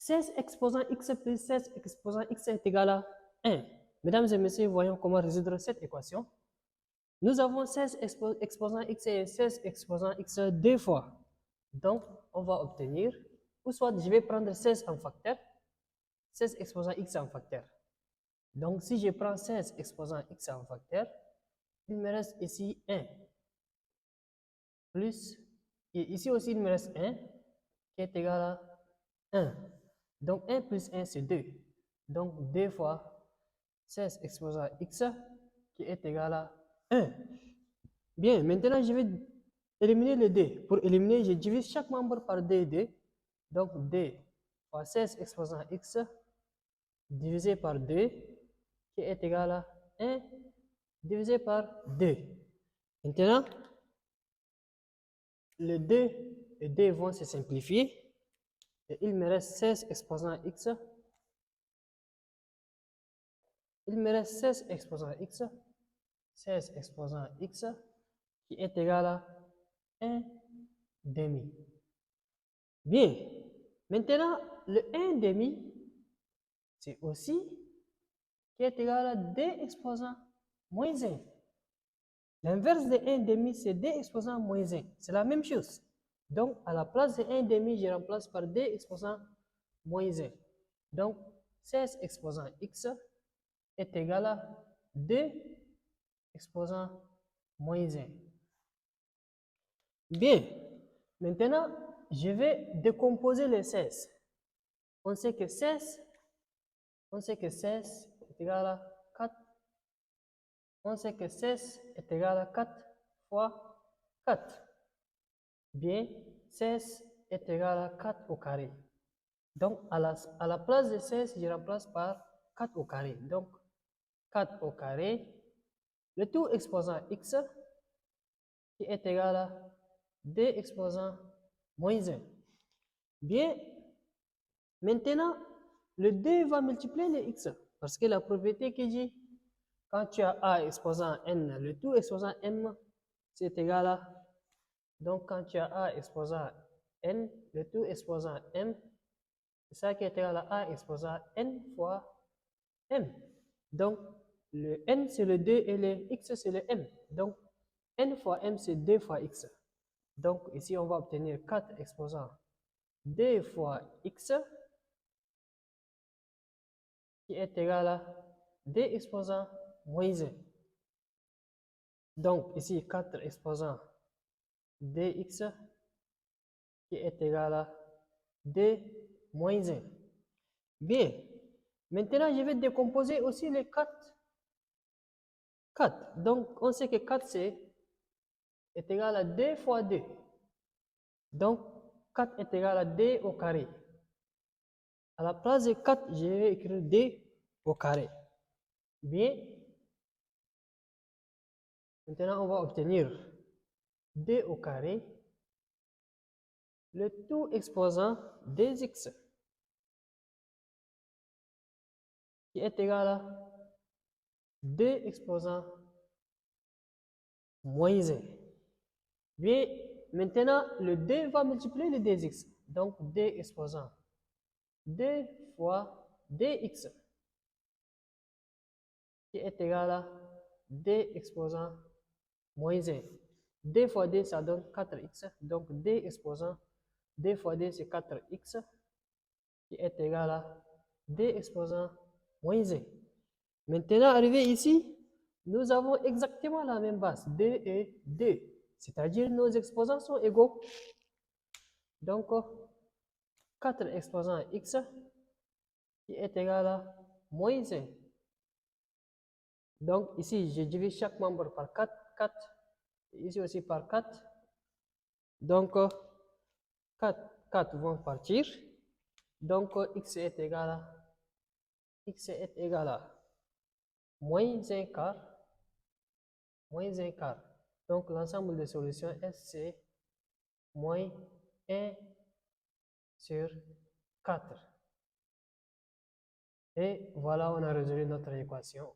16 exposant x plus 16 exposant x est égal à 1. Mesdames et messieurs, voyons comment résoudre cette équation. Nous avons 16 exposant x et 16 exposant x deux fois. Donc, on va obtenir, ou soit je vais prendre 16 en facteur, 16 exposant x en facteur. Donc, si je prends 16 exposant x en facteur, il me reste ici 1. Plus, et ici aussi il me reste 1, qui est égal à 1. Donc, 1 plus 1, c'est 2. Donc, 2 fois 16 exposant x, qui est égal à 1. Bien, maintenant, je vais éliminer le 2. Pour éliminer, je divise chaque membre par 2. Donc, 2 fois 16 exposant x divisé par 2, qui est égal à 1 divisé par 2. Maintenant, le 2 et 2 vont se simplifier. Et il me reste 16 exposant x. Il me reste 16 exposant x. 16 exposant x qui est égal à 1 demi. Bien. Maintenant, le 1 demi, c'est aussi qui est égal à 2 exposant moins 1. L'inverse de 1 demi, c'est 2 exposant moins 1. C'est la même chose. Donc, à la place de 1 demi, je remplace par 2 exposant moins 1. Donc, 16 exposant x est égal à 2 exposant moins 1. Bien. Maintenant, je vais décomposer les 16. On sait que 16 est égal à 4. On sait que 16 est égal à 4 fois 4. Bien, 16 est égal à 4 au carré. Donc, à la place de 16, je remplace par 4 au carré. Donc, 4 au carré, le tout exposant x, qui est égal à 2 exposant moins 1. Bien, maintenant, le 2 va multiplier le x, parce que la propriété que j'ai, quand tu as a exposant n, le tout exposant m, c'est égal à, donc quand tu as a exposant n, le tout exposant m, c'est ça qui est égal à a exposant n fois m. Donc, le n c'est le 2 et le x c'est le m. Donc, n fois m c'est 2 fois x. Donc, ici on va obtenir 4 exposant 2 fois x, qui est égal à 2 exposant moins 1. Donc, ici 4 exposant 2x, qui est égal à 2 moins 1. Bien. Maintenant, je vais décomposer aussi les 4. 4. Donc, on sait que 4 est égal à 2 fois 2. Donc, 4 est égal à 2 au carré. À la place de 4, je vais écrire 2 au carré. Bien. Maintenant, on va obtenir 2 au carré, le tout exposant 2x, qui est égal à 2 exposant moins 1. Bien, maintenant, le 2 va multiplier le 2x. Donc, 2 exposant 2 fois 2x, qui est égal à 2 exposant moins 1. 2 fois 2, ça donne 4x. Donc, 2 exposant 2 fois 2, c'est 4x, qui est égal à 2 exposant moins 1. Maintenant, arrivé ici, nous avons exactement la même base, 2 et 2. C'est-à-dire nos exposants sont égaux. Donc, 4 exposant x, qui est égal à moins 1. Donc, ici, je divise chaque membre par 4, 4. Ici aussi par 4. Donc, 4 vont partir. Donc, x est égal à moins 1 quart. Moins 1 quart. Donc, l'ensemble des solutions S, c'est moins 1 sur 4. Et voilà, on a résolu notre équation.